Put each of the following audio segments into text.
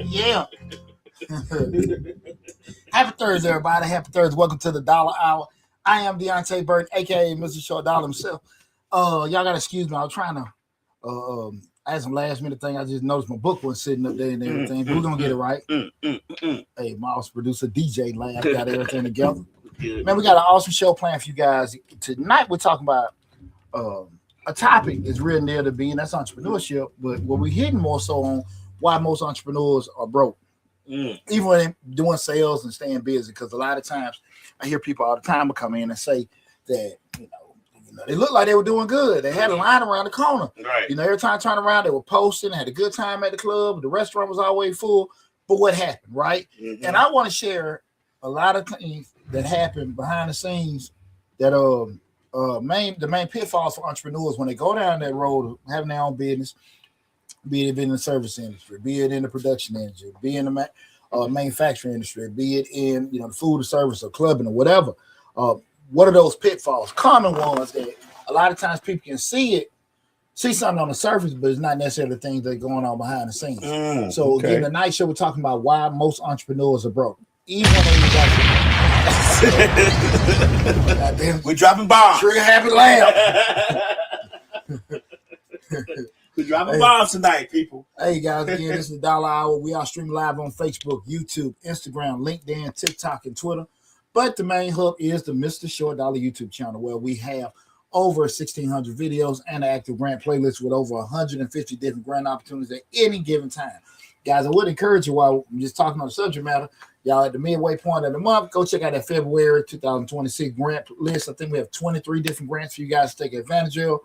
Yeah. Happy Thursday, everybody. Happy Thursday. Welcome to the Dollar Hour. I am Deonte Burden, aka Mr. Short Dollar himself. Y'all gotta excuse me. I was trying to I had some last minute thing. I just noticed my book was sitting up there and everything. But we're gonna get it right. Hey, Mouse producer DJ Lab got everything together. Man, we got an awesome show planned for you guys. Tonight we're talking about a topic that's real near to being, that's entrepreneurship, but what we're hitting more so on why most entrepreneurs are broke. Even when they're doing sales and staying busy, because a lot of times I hear people all the time come in and say that, you know, they look like they were doing good. They had a line around the corner. Right. You know, every time I turned around, they were posting, had a good time at the club. The restaurant was always full. But what happened, right? Mm-hmm. And I want to share a lot of things that happened behind the scenes that the main pitfalls for entrepreneurs when they go down that road of having their own business, be it in the service industry, be it in the production industry, be in the manufacturing industry, be it in the food or service or clubbing or whatever. What are those pitfalls? Common ones that a lot of times people can see something on the surface, but it's not necessarily the things that are going on behind the scenes. Again, tonight's show we're talking about why most entrepreneurs are broke. Even when we're dropping bombs. Trigger happy lamb. We're dropping bombs tonight, people. Hey guys, again, this is the Dollar Hour. We are streaming live on Facebook, YouTube, Instagram, LinkedIn, TikTok, and Twitter. But the main hub is the Mr. Short Dollar YouTube channel, where we have over 1,600 videos and an active grant playlist with over 150 different grant opportunities at any given time. Guys, I would encourage you, while I'm just talking on the subject matter, y'all at the midway point of the month, go check out that February 2026 grant list. I think we have 23 different grants for you guys to take advantage of.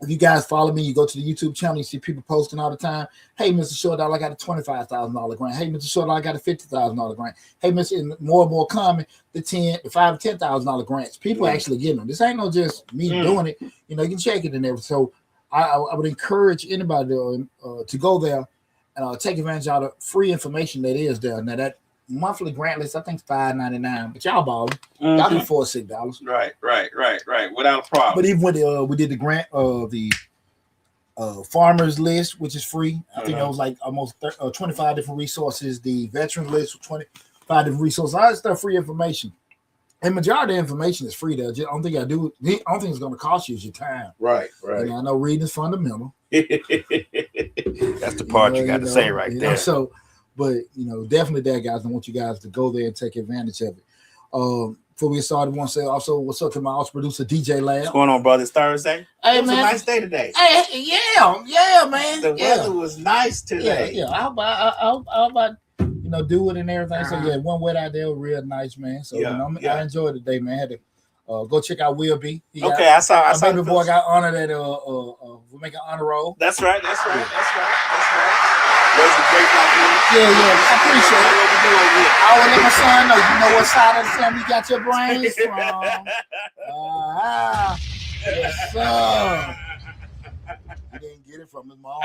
If you guys follow me, you go to the YouTube channel, you see people posting all the time. Hey, Mr. Short Dollar, I got a $25,000 grant. Hey, Mr. Short Dollar, I got a $50,000 grant. Hey, Mr. More and more common, the $5,000 to $10,000 grants. People actually getting them. This ain't no just me doing it. You know, you can check it and everything. So I would encourage anybody to go there and take advantage of the free information that is there. Now, that monthly grant list, I think, is $5.99, but y'all balling. Y'all can afford $6. Right. Without a problem. But even when we did the grant of the farmers list, which is free, I think that was like almost 25 different resources. The veteran list with 25 different resources. All that stuff, free information. And majority of the information is free there. I don't think it's going to cost you is your time. Right. And I know reading is fundamental. That's the part you got to say right there. So. But, definitely that, guys. I want you guys to go there and take advantage of it. Before we get started, I want to say also what's up to my house producer, DJ Lab. What's going on, brother? It's Thursday. Hey, man. It was a nice day today. Hey, yeah, man. The weather was nice today. Yeah. How about do it and everything. So, one wet out there was real nice, man. So, I enjoyed the day, man. I had to go check out Will B. I saw baby boy got honored at we make an honor roll. That's right. Yeah, I appreciate it. I will let my son know. You know what side of the family you got your brains from. Yes, sir. He didn't get it from his mom.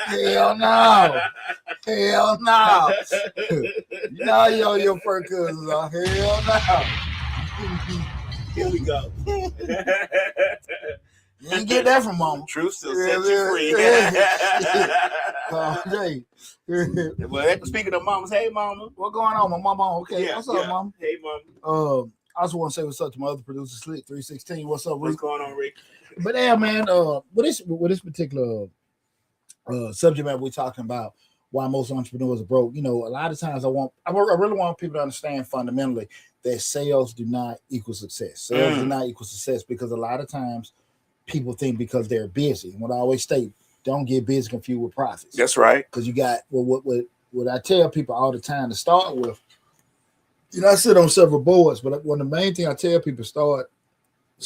Hell no. You know your first cousins are. Hell no. Here we go. You didn't get that from mama. Truth still sets you free. Well, speaking of mamas, hey mama. What going on, my mama? Okay, what's up, mama? Hey mama. I just want to say what's up to my other producer, Slick 316. What's up, Rick? What's going on, Rick? But yeah, man, with this particular subject matter we're talking about, why most entrepreneurs are broke. A lot of times I really want people to understand fundamentally that sales do not equal success. Sales do not equal success because a lot of times people think because they're busy. What I always state, don't get busy confused with profits. That's right. Because you got what I tell people all the time to start with. I sit on several boards, but one of the main things I tell people start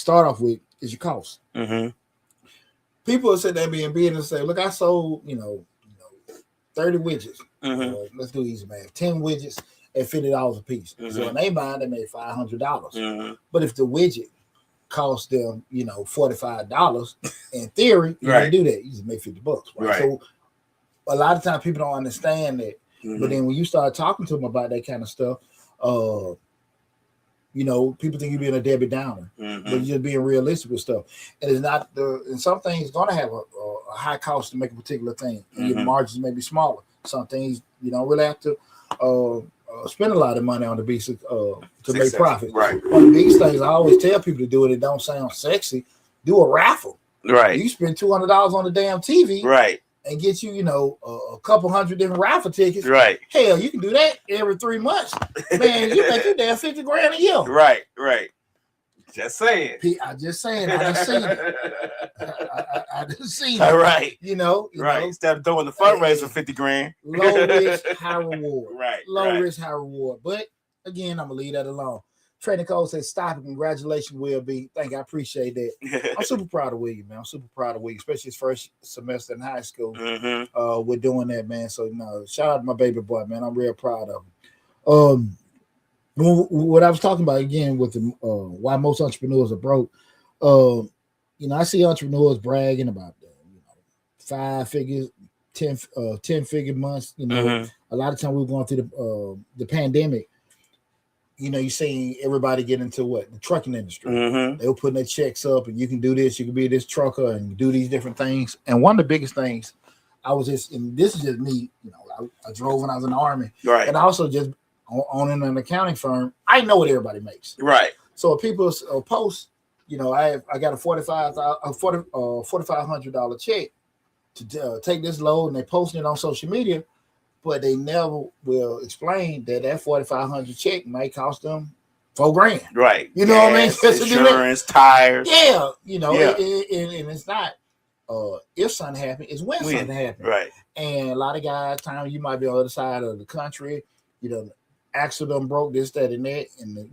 off with is your cost. People will sit there being busy and say, "Look, I sold 30 widgets. Let's do easy math. 10 widgets, at $50 a piece. Mm-hmm. So in their mind, they made $500. Mm-hmm. But if the widget cost them, $45, in theory, you Right. didn't do that. You just make $50, right? Right. So a lot of times people don't understand that. Mm-hmm. But then when you start talking to them about that kind of stuff, people think you're being a Debbie Downer, Mm-hmm. but you're just being realistic with stuff. And it's not and some things going to have a high cost to make a particular thing, and your Mm-hmm. margins may be smaller. Some things you don't really have to spend a lot of money on the beast to make profit. Right. One of the biggest things I always tell people to do, it don't sound sexy, do a raffle. Right. You spend $200 on the damn TV, Right. and get you, a couple hundred different raffle tickets. Right. Hell, you can do that every 3 months. Man, you make your damn $50,000 a year. Right. Right. Just saying. I just saying. I just seen it. I just seen it. All right. Right. Instead of doing the fundraiser for $50,000. Low risk, high reward. Right. Low risk, high reward. But again, I'm gonna leave that alone. Trading Code says, "Stop it. Congratulations, Will B. Thank you. I appreciate that. I'm super proud of William, man. I'm super proud of William, especially his first semester in high school. Mm-hmm. We're doing that, man. So shout out to my baby boy, man. I'm real proud of him. What I was talking about again with the why most entrepreneurs are broke. I see entrepreneurs bragging about the 5 figures, 10-figure months. Mm-hmm. A lot of time we were going through the pandemic. You're seeing everybody get into the trucking industry. Mm-hmm. They were putting their checks up, and you can do this, you can be this trucker, and do these different things. And one of the biggest things, and this is just me. I drove when I was in the Army, Right. and also just owning an accounting firm. I know what everybody makes. Right. So if people post, I got a $4,500 check to take this load, and they posting it on social media. But they never will explain that $4,500 check might cost them $4,000. Right. You know what I mean? Insurance, tires. Yeah. Yeah. And it's not if something happens, it's when something happens. Right. And a lot of guys, time you might be on the other side of the country, accident broke this, that, and that, and the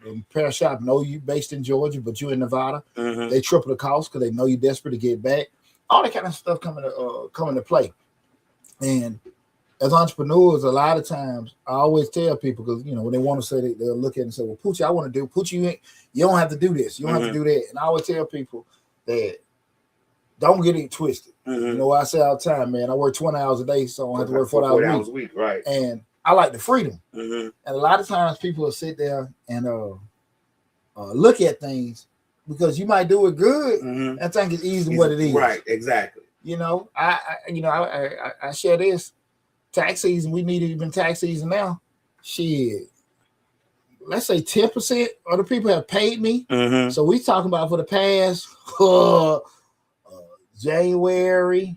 repair shop know you based in Georgia, but you in Nevada. Mm-hmm. They triple the cost because they know you're desperate to get back. All that kind of stuff coming to play. And as entrepreneurs, a lot of times I always tell people, because when they want to say they'll look at it and say, "Well, Poochie, I want to do Poochie. You don't have to do this. You don't have to do that." And I always tell people that don't get it twisted. Mm-hmm. I say all the time, man, I work 20 hours a day, so I don't have to work 40 hours a week. Right. And I like the freedom. Mm-hmm. And a lot of times people will sit there and look at things because you might do it good and think it's easy what it is. Right. Exactly. I share this. Tax season, we need even tax season now. Shit. Let's say 10% of the people have paid me. Mm-hmm. So we talking about for the past January,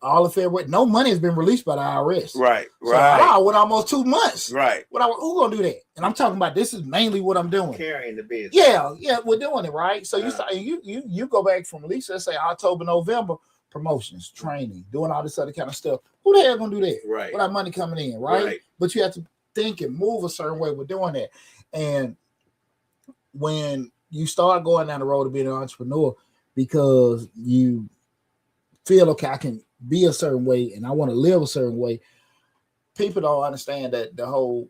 all of February. No money has been released by the IRS. Right. So Right. I went almost 2 months. Right. Who gonna do that? And I'm talking about this is mainly what I'm doing. Carrying the business. Yeah, we're doing it right. So you go back from at least let's say October, November, promotions, training, doing all this other kind of stuff. Who the hell gonna do that? Right. Without money coming in, right? But you have to think and move a certain way with doing that. And when you start going down the road of being an entrepreneur, because you feel okay, I can be a certain way and I want to live a certain way, people don't understand that the whole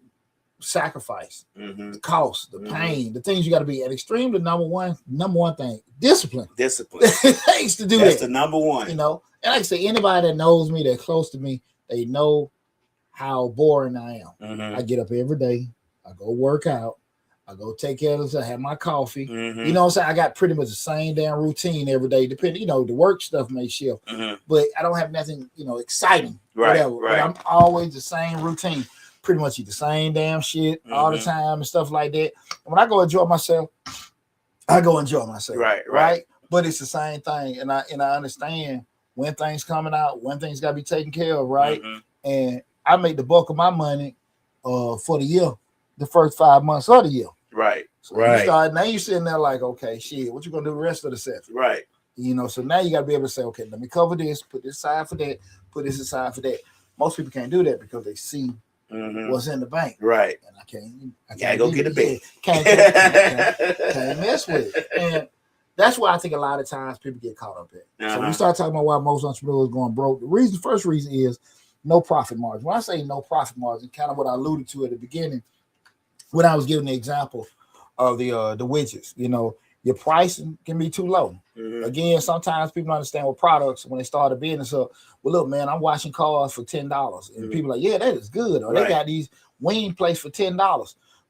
sacrifice, the cost, the pain, the things you got to be at extreme. The number one thing, discipline. It takes to do That's that. the number one. And like I say, anybody that knows me, that's close to me, they know how boring I am. I get up every day, I go work out, I go take care of this, I have my coffee. You know what I'm saying? I got pretty much the same damn routine every day, depending, the work stuff may shift, but I don't have nothing, exciting, whatever. Right. But I'm always the same routine. Pretty much eat the same damn shit all the time and stuff like that. And when I go enjoy myself, I go enjoy myself. Right. But it's the same thing. And I understand when things coming out, when things gotta be taken care of, right? And I make the bulk of my money for the year, the first 5 months of the year. Right. So now you're sitting there like, okay, shit, what you gonna do the rest of the set? Right. So now you gotta be able to say, okay, let me cover this, put this aside for that, put this aside for that. Most people can't do that because they see what's in the bank. Right. And I can't go get a bank. Can't mess with it. And that's why I think a lot of times people get caught up in. So we start talking about why most entrepreneurs are going broke. The first reason is no profit margin. When I say no profit margin, kind of what I alluded to at the beginning when I was giving the example of the widgets. You know, your pricing can be too low. Mm-hmm. Again, sometimes people don't understand what products when they start a business up. Well, look, man, I'm washing cars for $10, and Mm-hmm. people are like, yeah, that is good. Or they got these wing plates for $10.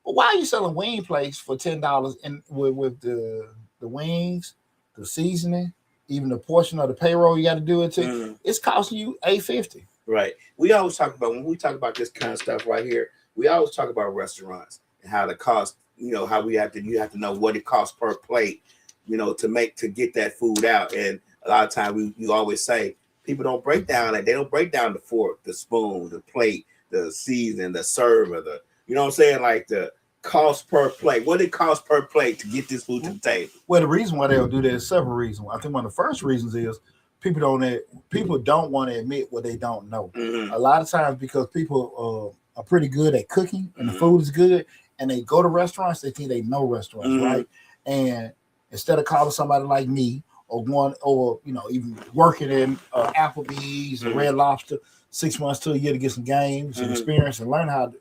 But why are you selling wing plates for $10 and with the wings, the seasoning, even the portion of the payroll you got to do it to? Mm-hmm. It's costing you $8.50. Right. We always talk about, when we talk about this kind of stuff right here, we always talk about restaurants and how the cost, you know, how you have to know what it costs per plate, you know, to get that food out. And a lot of times you always say people don't break down that. They don't break down the fork, the spoon, the plate, the season, the server, the, you know what I'm saying? Like the cost per plate. What it costs per plate to get this food to the table? Well, the reason why they'll do that is several reasons. I think one of the first reasons is people don't want to admit what they don't know. Mm-hmm. A lot of times because people are pretty good at cooking and the food is good, and they go to restaurants, they think they know restaurants, right? And instead of calling somebody like me or one, or you know, even working in Applebee's or Red Lobster 6 months to a year to get some games and experience and learn how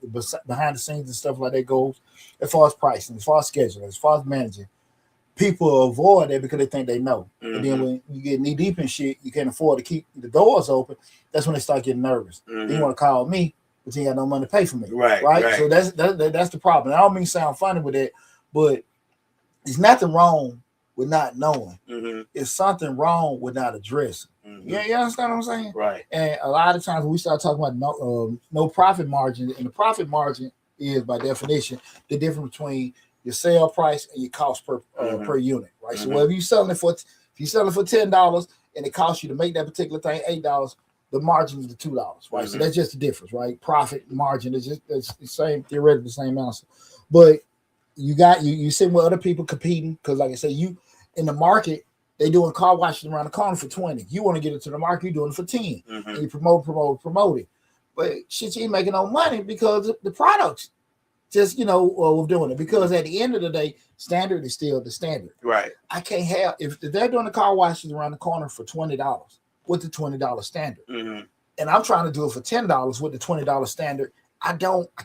behind the scenes and stuff like that goes, as far as pricing, as far as scheduling, as far as managing, people avoid that because they think they know. And then when you get knee deep in shit, you can't afford to keep the doors open. That's when they start getting nervous. They want to call me, but you ain't got no money to pay for me. Right. So that's the problem. I don't mean to sound funny with that, but there's nothing wrong with not knowing. It's something wrong with not addressing. Yeah, you understand what I'm saying? Right. And a lot of times when we start talking about no profit margin, and the profit margin is by definition the difference between your sale price and your cost per unit, right? So if you're selling it for $10 and it costs you to make that particular thing $8, the margin is the $2, right? So that's just the difference, right? Profit margin is just it's the same, theoretically the same answer. But you sitting with other people competing because, like I say, you in the market, they doing car washes around the corner for 20. You want to get into the market, you're doing it for 10. And you promote it. But shit, you ain't making no money because the products just, we're doing it. Because at the end of the day, standard is still the standard. Right. I can't have, if they're doing the car washes around the corner for $20 with the $20 standard, and I'm trying to do it for $10 with the $20 standard, I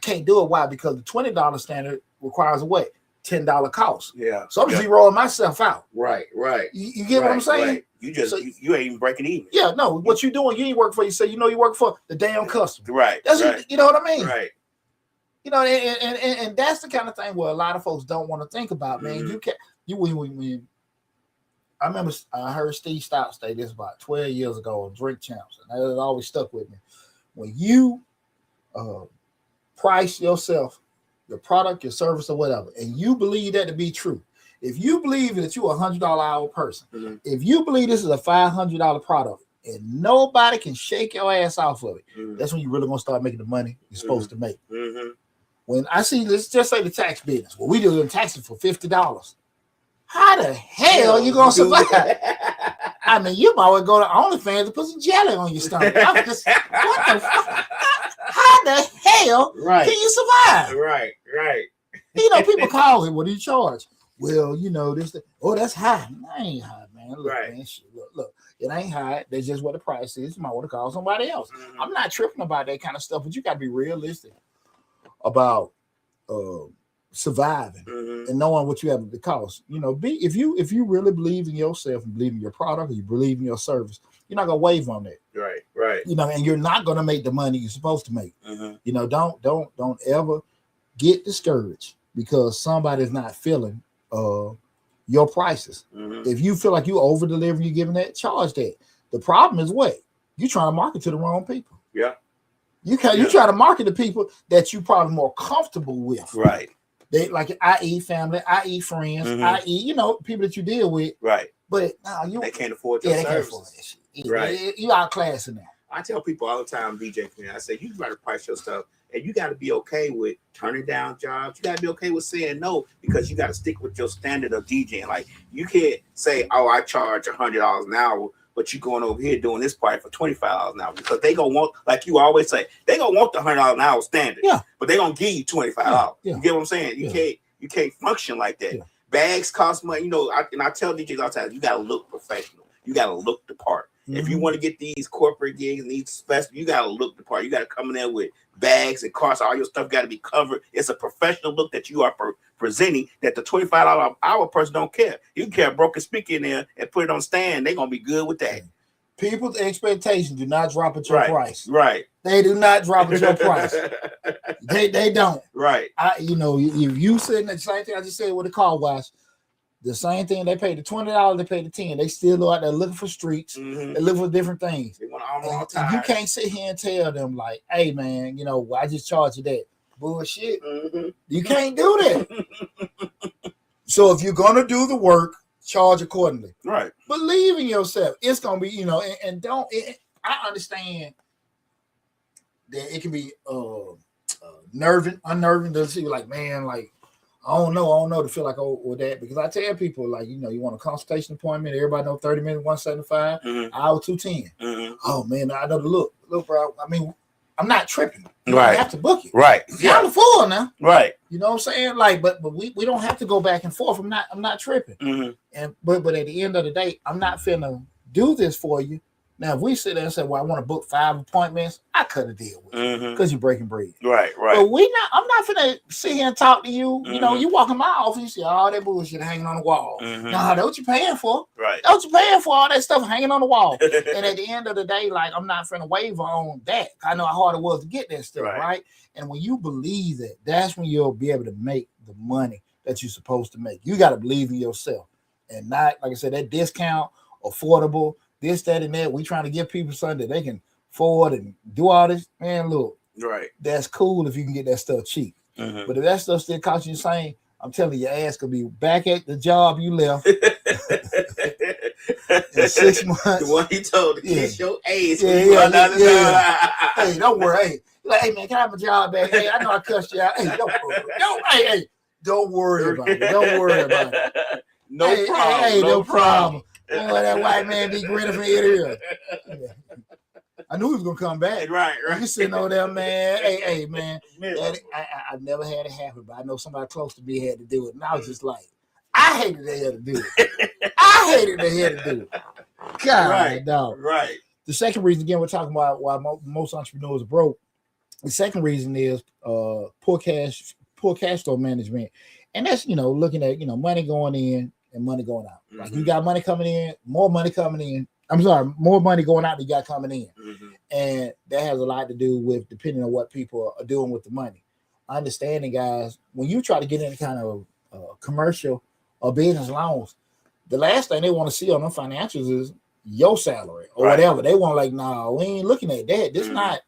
can't do it. Why? Because the $20 standard requires a what? $10 cost. Yeah. So I'm zeroing myself out. Right. You get what I'm saying? Right. You ain't even breaking even. Yeah, no. What you doing? You ain't work for yourself. You work for the damn customer. Right. That's right. You know what I mean? Right. And that's the kind of thing where a lot of folks don't want to think about, man. You can't. When I remember I heard Steve Stout say this about 12 years ago on Drink Champs, and that always stuck with me. When you price yourself, your product, your service, or whatever, and you believe that to be true, if you believe that you're a $100 hour person, if you believe this is a $500 product, and nobody can shake your ass off of it, that's when you really gonna start making the money you're supposed to make. When I see, let's just say the tax business, well, we do taxes for $50. How the hell are you gonna survive? I mean, you might well go to OnlyFans and put some jelly on your stomach. What the fuck? How the hell can you survive? Right. People call it, what do you charge? Well, that's high. I ain't high, man. Look, man, shit, look, it ain't high. That's just what the price is. You might want to call somebody else. I'm not tripping about that kind of stuff, but you got to be realistic about surviving and knowing what you have to cost. If you really believe in yourself and believe in your product, or you believe in your service, you're not gonna wave on that. Right. And you're not gonna make the money you're supposed to make. Don't ever get discouraged because somebody's not filling your prices. If you feel like you over deliver, you're giving that, charge that. The problem is what? You're trying to market to the wrong people. Yeah. You try to market to people that you probably more comfortable with. Right. They like, i.e. family, i.e. friends, i.e. people that you deal with. Right. But they can't afford your services. Right. You outclassing that. I tell people all the time, DJ, I say, you got to price your stuff, and you got to be okay with turning down jobs. You got to be okay with saying no, because you got to stick with your standard of DJing. Like, you can't say, oh, I charge $100 an hour, but you going over here doing this part for $25 an hour, because they gonna want, like you always say, they gonna want the $100 an hour standard. Yeah. But they gonna give you $25. You get what I'm saying? You can't function like that. Bags cost money. And I tell DJs all the time, you gotta look professional. You gotta look the part. If you want to get these corporate gigs and these special, you gotta look the part. You gotta come in there with bags and carts. All your stuff got to be covered. It's a professional look that you are presenting. That the $25 an hour person don't care. You can carry a broken speaker in there and put it on stand. They're gonna be good with that. People's expectations do not drop at your price. Right. They do not drop at your price. They don't. Right. If you sitting at the same thing I just said with the car wash, the same thing they pay the $20, they pay the $10. They still go out there looking for streaks. They look for different things. They want all time. You can't sit here and tell them like, "Hey man, I just charge you that." Bullshit. You can't do that. So if you're gonna do the work, charge accordingly. Right. Believe in yourself. It's gonna be, and don't. I understand that it can be unnerving to see like, man, like I don't know to feel like or that, because I tell people like, you want a consultation appointment, everybody know 30 minutes, 175, hour 210. Oh man, I know the look, bro. I mean, I'm not tripping. You have to book it. Right. Y'all full now. Right. You know what I'm saying? Like, but we don't have to go back and forth. I'm not tripping. And but at the end of the day, I'm not finna do this for you. Now, if we sit there and say, "Well, I want to book 5 appointments," I cut a deal with you because you're breaking bread. Right. But I'm not finna sit here and talk to you. You walk in my office, you see all that bullshit hanging on the wall. Nah, that's what you're paying for. Right. That's what you're paying for, all that stuff hanging on the wall. And at the end of the day, like, I'm not finna waver on that. I know how hard it was to get that stuff, right? And when you believe that, that's when you'll be able to make the money that you're supposed to make. You got to believe in yourself and not, like I said, that discount, affordable, this, that, and that. We trying to give people something that they can afford and do all this. Man, look, that's cool if you can get that stuff cheap. But if that stuff still costs you the same, I'm telling you, your ass could be back at the job you left in 6 months. The one he told to kiss your ass. Hey, don't worry. Hey, like, hey man, can I have a job back? Hey, I know I cussed you out. Hey, don't worry about it. Don't worry about it. No problem. No problem. Boy, that white man be grinning from ear to ear. I knew he was gonna come back. Right. You sitting over there, man. Hey, man. I've never had it happen, but I know somebody close to me had to do it, and I was just like, I hated they had to do it. I hated they had to do it. God, dog. Right. The second reason, again, we're talking about why most entrepreneurs are broke. The second reason is poor cash flow management, and that's looking at money going in and money going out. Like you got money coming in, more money coming in. I'm sorry, more money going out than you got coming in, and that has a lot to do with depending on what people are doing with the money. Understanding, guys, when you try to get any kind of commercial or business loans, the last thing they want to see on them financials is your salary or whatever. They want like, nah, we ain't looking at that. This not.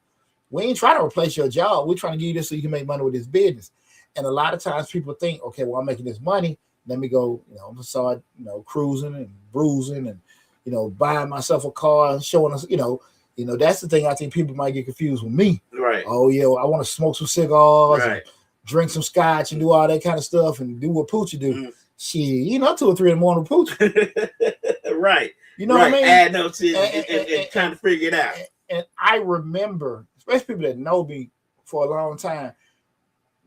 We ain't trying to replace your job. We're trying to give you this so you can make money with this business. And a lot of times people think, okay, well, I'm making this money. Let me go, I'm start, cruising and bruising and, buying myself a car and showing us, that's the thing I think people might get confused with me. Right. Oh, yeah, I want to smoke some cigars and drink some scotch and do all that kind of stuff and do what Poochie do. Shit, 2 or 3 in the morning with Poochie. Right. You know what I mean? Add up to and trying to figure it out. And I remember, especially people that know me for a long time,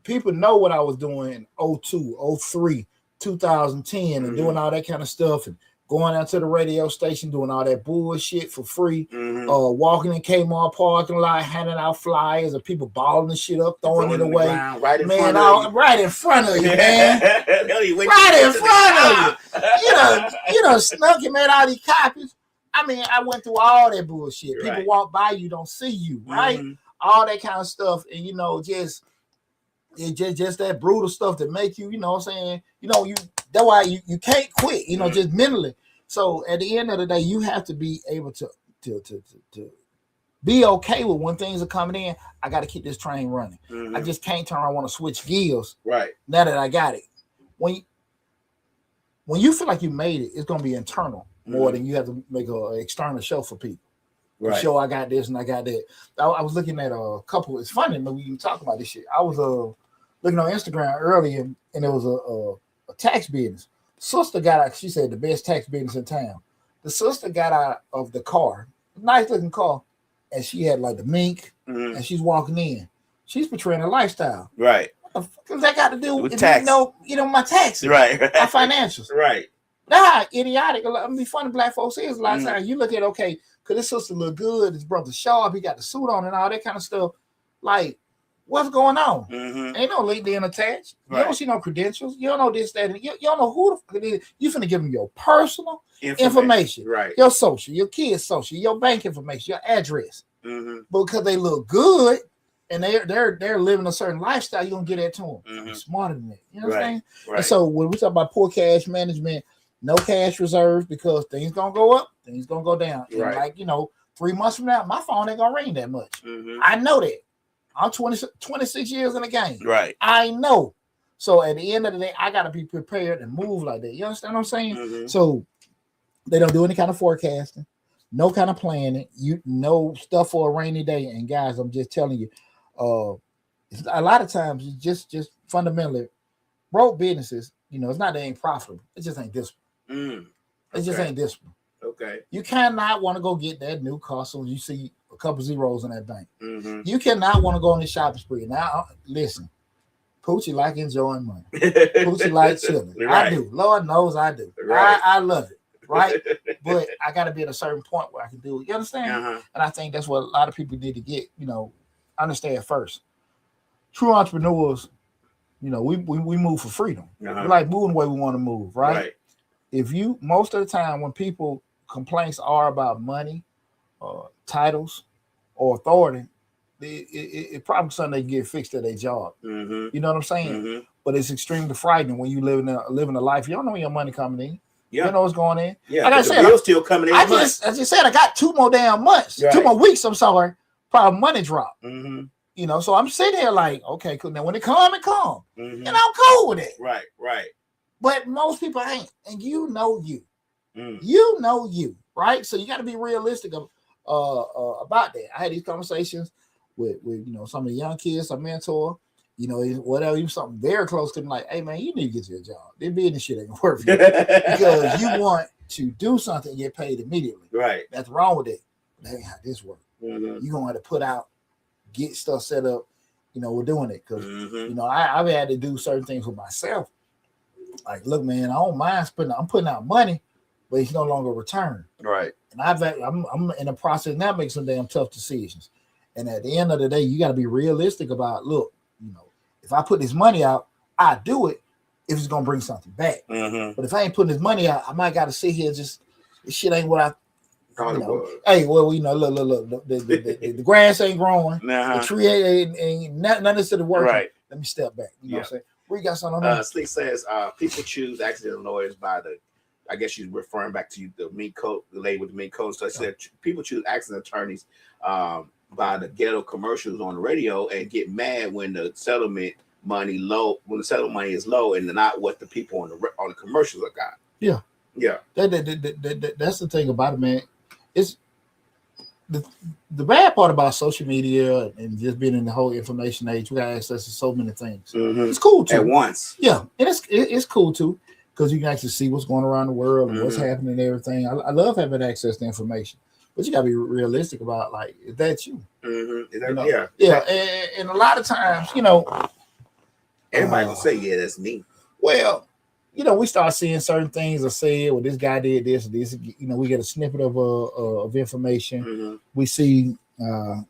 people know what I was doing in 02, 03, 2010 and doing all that kind of stuff and going out to the radio station, doing all that bullshit for free, walking in Kmart parking lot, handing out flyers of people balling the shit up, throwing it away. Right in front of you. Right in front of you, man. Right in front of you. You know, snuck and made all these copies. I mean, I went through all that bullshit. People walk by you, don't see you, right? All that kind of stuff. And, just that brutal stuff that make you, what I'm saying? That's why you can't quit, just mentally. So at the end of the day, you have to be able to be okay with when things are coming in. I got to keep this train running. I just can't turn around, want to switch gears. Right. Now that I got it. When you feel like you made it, it's going to be internal more than you have to make an external show for people. Right. Show I got this and I got that. I was looking at a couple. It's funny when we talk about this shit. I was looking on Instagram earlier, and there was a tax business. Sister got out. She said the best tax business in town. The sister got out of the car, nice looking car, and she had like the mink, and she's walking in. She's portraying a lifestyle. Right. What the fuck does that got to do with tax? My taxes, right? My financials, right? Nah, idiotic. I mean, funny black folks is a lot of times you look at because his sister look good, his brother sharp, he got the suit on and all that kind of stuff. Like, what's going on? Ain't no LinkedIn attached. You don't see no credentials. You don't know this, that, and you don't know who the fuck it is. You finna give them your personal information, right? Your social, your kids' social, your bank information, your address. Because they look good and they're living a certain lifestyle, you're gonna get that to them. I'm smarter than that. You know what I'm saying? Right. And so when we talk about poor cash management, no cash reserves because things gonna go up, things gonna go down. And like 3 months from now, my phone ain't gonna ring that much. I know that. I'm 26 years in the game. Right. I know. So at the end of the day, I gotta be prepared and move like that. You understand what I'm saying? So they don't do any kind of forecasting, no kind of planning. You know stuff for a rainy day. And guys, I'm just telling you, a lot of times it's just fundamentally broke businesses. It's not that they ain't profitable. It just ain't discipline. It just ain't discipline. Okay. You cannot want to go get that new car so you see a couple zeros in that bank. You cannot want to go on this shopping spree. Now, listen, Poochie like enjoying money. Poochie like chilling. I do. Lord knows I do. I love it. Right? But I got to be at a certain point where I can do it. You understand? And I think that's what a lot of people need to get, understand first. True entrepreneurs, we move for freedom. We like moving the way we want to move, right? If you, most of the time when people complaints are about money, titles, or authority, it probably something they get fixed at their job. You know what I'm saying? But it's extremely frightening when you living a life. You don't know when your money coming in. You know what's going in. Like I said, bill's still coming in. I just said I got 2 more damn months, 2 more weeks. I'm sorry, probably money drop. So I'm sitting here like, okay, cool. Now when it come, it come, and I'm cool with it. Right. But most people ain't, and you know, right? So you got to be realistic about that. I had these conversations with some of the young kids I mentor. Whatever, even something very close to them, like, hey man, you need to get your job. This business shit ain't gonna work for you because you want to do something and get paid immediately. Right. That's wrong with it. That ain't how this works. You're gonna have to put out, get stuff set up. We're doing it because I've had to do certain things with myself. Like, look, man, I don't mind I'm putting out money, but it's no longer return. Right. And I'm in the process now making some damn tough decisions. And at the end of the day, you got to be realistic about, look, if I put this money out, I do it if it's gonna bring something back. But if I ain't putting this money out, I might gotta sit here just this shit ain't what I hey, well, look, the grass ain't growing, the tree ain't nothing to the work. Right. Let me step back. You know what I'm saying? We got something on that. Sleek says people choose accidental lawyers by I guess she's referring back to the mink coat, the lady with the mink coat. So I said people choose accident attorneys by the ghetto commercials on the radio and get mad when the settlement money is low and not what the people on the commercials are got. Yeah. That's the thing about it, man. It's the bad part about social media and just being in the whole information age. We got access to so many things. It's cool too. At once. Yeah, and it's cool too because you can actually see what's going around the world and what's happening and everything. I love having access to information. But you gotta be realistic about, like, is that you? And a lot of times, everybody gonna say, yeah, that's me. Well, we start seeing certain things are said. Well, this guy did this. We get a snippet of information. We see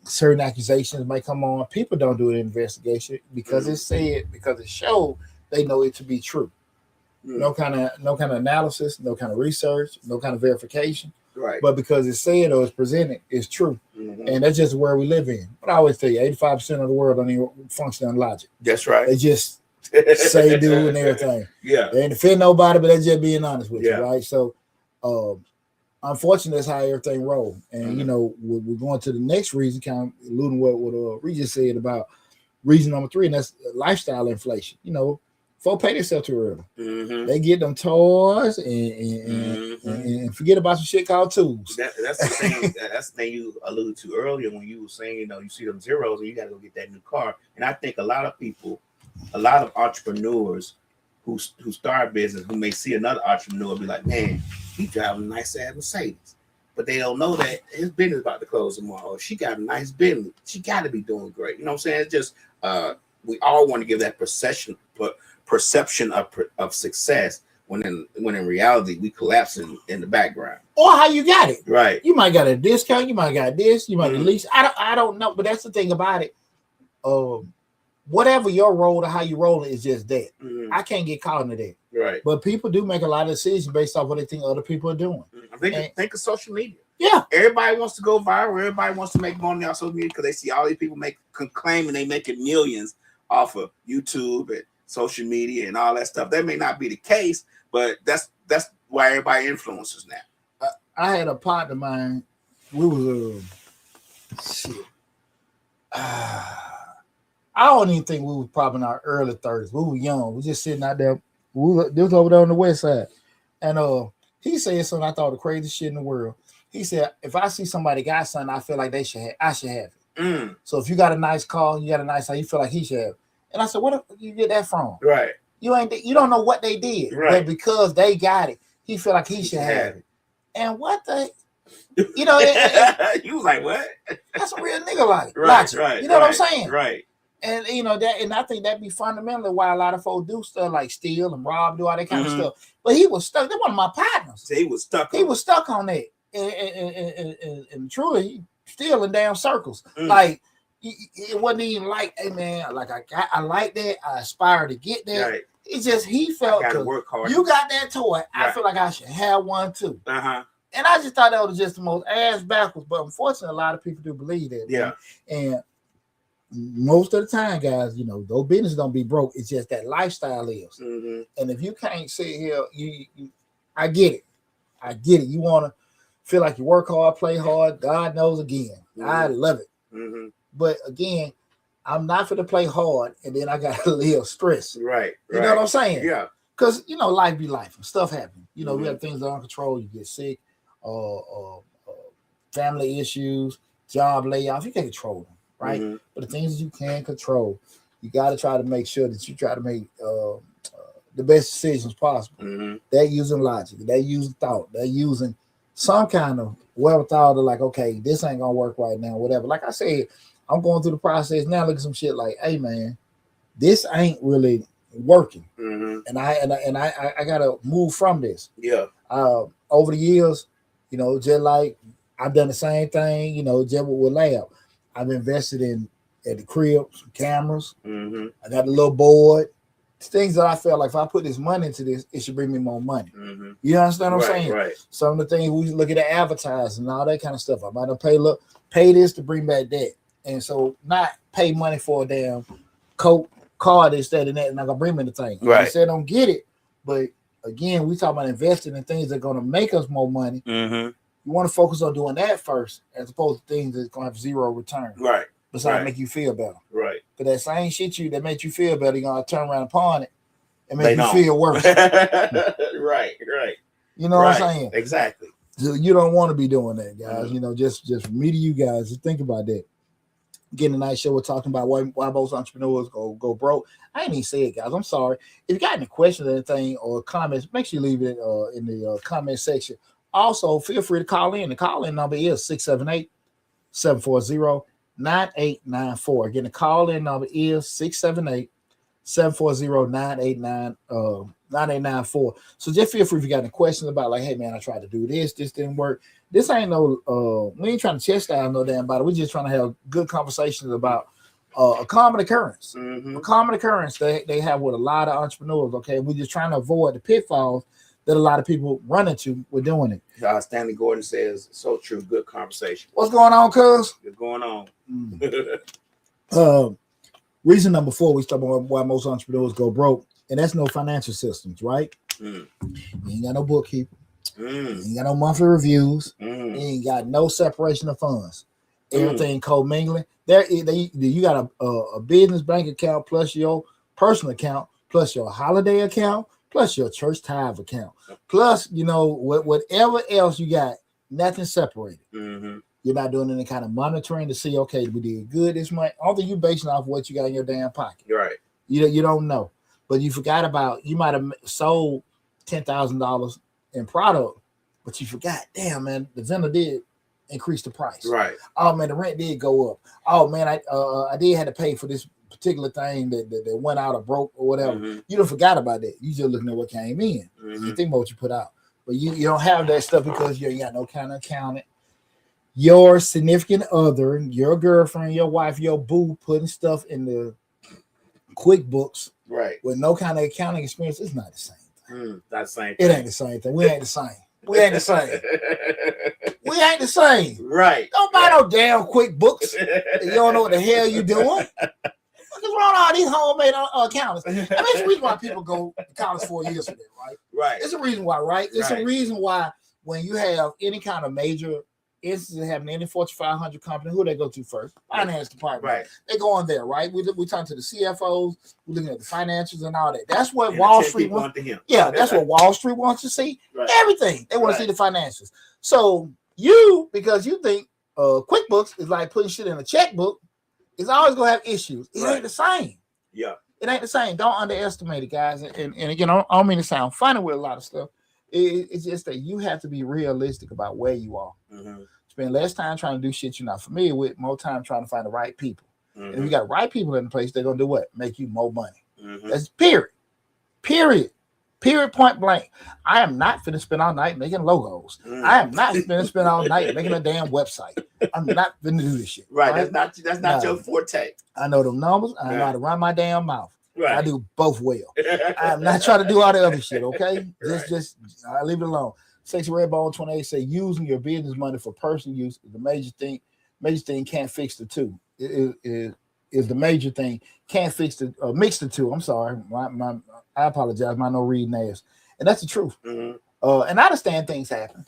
certain accusations might come on. People don't do an investigation because it's said, because it showed. They know it to be true. No kind of analysis, no kind of research, no kind of verification. Right. But because it's said or it's presented, it's true. And that's just where we live in. But I always tell you, 85% of the world don't even function on logic. That's right. They just say, do, and everything. Yeah. They ain't defend nobody, but they're just being honest with you, right? So, unfortunately, that's how everything rolls. And, we're going to the next reason, kind of alluding what Regis said about reason number 3, and that's lifestyle inflation. Folk pay themselves too early. They get them toys and forget about some shit called tools. That's the thing. That's the thing you alluded to earlier when you were saying, you see them zeros and you got to go get that new car. And I think a lot of entrepreneurs who start business, who may see another entrepreneur be like, man, he driving a nice ass Mercedes, but they don't know that his business is about to close tomorrow. She got a nice business. She got to be doing great. You know what I'm saying? It's just we all want to give that perception of success, when in reality we collapsing in the background. Or how you got it. Right. You might got a discount, you might got this, you might at least I don't know, but that's the thing about it. Whatever your role or how you roll it is just that. I can't get caught into that. Right. But people do make a lot of decisions based off what they think other people are doing. Think of social media. Yeah. Everybody wants to go viral. Everybody wants to make money on social media because they see all these people claiming they making millions off of YouTube and social media and all that stuff. That may not be the case, but that's why everybody influencers now. I had a partner of mine. We was I don't even think we was probably in our early 30s. We were young. We just sitting out there. This was over there on the west side. And he said something I thought the craziest shit in the world. He said, if I see somebody got something, I feel like I should have it. So if you got a nice car, you got a nice house, you feel like he should have it. And I said, what you get that from? Right. You don't know what they did. Right. But because they got it, he feel like he should have it. And what the you was like, what? That's a real nigga like. Right. You know what I'm saying? Right. And and I think that'd be fundamentally why a lot of folks do stuff like steal and rob, do all that kind of stuff. But he was stuck. That's one of my partners. So he was stuck. He was stuck on that, and truly, he still in damn circles. Like it wasn't even like, hey man, like I like that. I aspire to get there. Right. It's just he felt I gotta work hard. You got that toy. Right. I feel like I should have one too. And I just thought that was just the most ass backwards. But unfortunately, a lot of people do believe that. Yeah. Man. And most of the time, guys, those business don't be broke. It's just that lifestyle is. And if you can't sit here, I get it. You want to feel like you work hard, play hard. God knows again. I love it. But again, I'm not for to play hard, and then I got to live stress. Right. You know what I'm saying? Yeah. Because life be life and stuff happen. We have things that are uncontrolled. You get sick, family issues, job layoffs. You can't control them. Right, but the things that you can control, you got to try to make sure that you try to make the best decisions possible. They're using logic, they're using thought, they're using some kind of wherewithal to like, okay, this ain't gonna work right now, whatever. Like I said, I'm going through the process now. Look at some shit like, hey man, this ain't really working, and I gotta move from this. Yeah. Over the years, just like I've done the same thing, just with lab. I've invested at the crib, some cameras. I got a little board. It's things that I felt like if I put this money into this, it should bring me more money. You understand what I'm saying? Right. Some of the things we look at the advertising and all that kind of stuff. I might have pay this to bring back that. And so not pay money for a damn coat, car, this, that, and that, and not gonna bring me the thing. Right. I said don't get it. But again, we talk about investing in things that are gonna make us more money. You want to focus on doing that first, as opposed to things that's gonna have zero return. Right. Besides make you feel better. Right. But that same shit that makes you feel better, you're gonna turn around upon it and make you feel worse. Right. You know what I'm saying? Exactly. So you don't want to be doing that, guys. Just for me to you guys, just think about that. Getting a nice show, we're talking about why most entrepreneurs go broke. I ain't even say it, guys. I'm sorry. If you got any questions or anything or comments, make sure you leave it in the comment section. Also, feel free to call in. The call-in number is 678-740-9894. Again, the call-in number is 678-740-9894. So just feel free if you got any questions about like, hey man, I tried to do this didn't work. This ain't no we ain't trying to chastise no damn body. We're just trying to have good conversations about a common occurrence. A common occurrence they have with a lot of entrepreneurs. Okay, we're just trying to avoid the pitfalls that a lot of people run into with doing it. Stanley Gordon says, so true, good conversation. What's going on, cuz? What's going on? Reason number 4, we talk about why most entrepreneurs go broke, and that's no financial systems, right? You ain't got no bookkeeper. You ain't got no monthly reviews. You ain't got no separation of funds. Everything co-mingling. You got a business bank account plus your personal account plus your holiday account plus your church tithe account, plus whatever else you got, nothing separated. You're not doing any kind of monitoring to see, okay, we did good this month. All that you basing off what you got in your damn pocket. Right. You don't know, but you forgot about. You might have sold $10,000 in product, but you forgot. Damn man, the vendor did increase the price. Right. Oh man, the rent did go up. Oh man, I did have to pay for this particular thing that went out or broke or whatever. You don't forgot about that. You just looking at what came in. You think about what you put out, but you don't have that stuff because you ain't got no kind of accountant. Your significant other, your girlfriend, your wife, your boo, putting stuff in the QuickBooks, right, with no kind of accounting experience, it's not the same thing. Not the same thing. It ain't the same thing. We ain't the same. We ain't the same. We ain't the same. Right. Don't buy no damn QuickBooks. You don't know what the hell you doing. What's wrong with all these homemade accountants? I mean, it's the reason why people go to college 4 years for that, right? Right. It's a reason why, right? It's a reason why when you have any kind of major instance happening in any Fortune 500 company, who they go to first? Finance department. Right. They go on there, right? We talk to the CFOs, we're looking at the financials and all that. That's what Wall Street wants. Yeah, that's what Wall Street wants to see. Right. Everything. They want to see the financials. So you, because you think QuickBooks is like putting shit in a checkbook, it's always gonna have issues. It ain't the same. Yeah. It ain't the same. Don't underestimate it, guys. And again, I don't mean to sound funny with a lot of stuff. It's just that you have to be realistic about where you are. Spend less time trying to do shit you're not familiar with, more time trying to find the right people. And if you got the right people in the place, they're gonna do what? Make you more money. That's period. Period, point blank. I am not finna spend all night making logos. I am not finna spend all night making a damn website. I'm not finna do this shit. Right. That's not your forte. I know them numbers. I know how to run my damn mouth. Right. I do both well. I'm not trying to do all the other shit, okay? Just I leave it alone. Sexy Red Bone 28 say using your business money for personal use is the major thing. Major thing can't fix the two. Is the major thing. Can't fix the mix the two. I'm sorry. I apologize. My no reading ass. And that's the truth. And I understand things happen.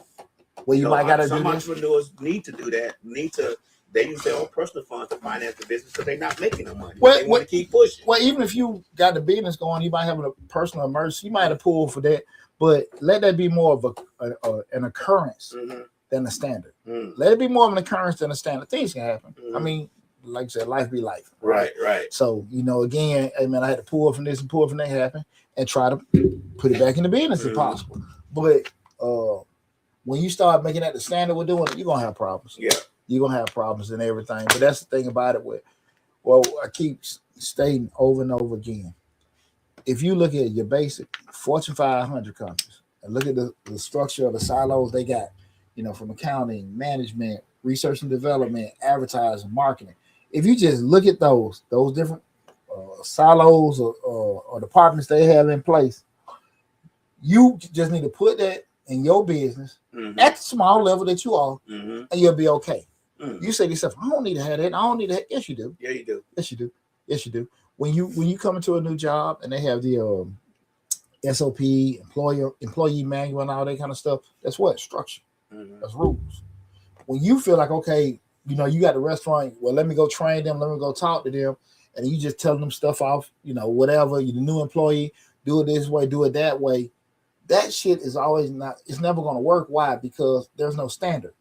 Well, you might gotta do this. Some entrepreneurs need to do that. They use their own personal funds to finance the business because they're not making no money. They want to keep pushing. Well, even if you got the business going, you might have a personal emergency. You might have to pull for that, but let that be more of an occurrence than a standard. Let it be more of an occurrence than a standard. Things can happen. I mean, like I said, life be life. Right. So, again, hey man, I had to pull from this and pull from that happen and try to put it back in the business if possible. But when you start making that the standard we're doing, you're gonna have problems. Yeah. You're gonna have problems and everything. But that's the thing about it I keep stating over and over again. If you look at your basic Fortune 500 companies and look at the structure of the silos they got, from accounting, management, research and development, advertising, marketing. If you just look at those different silos or departments they have in place, you just need to put that in your business at the small level that you are, and you'll be okay. You say to yourself, I don't need to have that. I don't need that. Yes, you do. Yeah, you do. Yes, you do. Yes, you do. When you come into a new job and they have the SOP, employee manual and all that kind of stuff, that's what? Structure. That's rules. When you feel like, okay, you got the restaurant, well, let me go train them, let me go talk to them, and you just telling them stuff off, whatever, you're the new employee, do it this way, do it that way. That shit is it's never going to work. Why? Because there's no standard.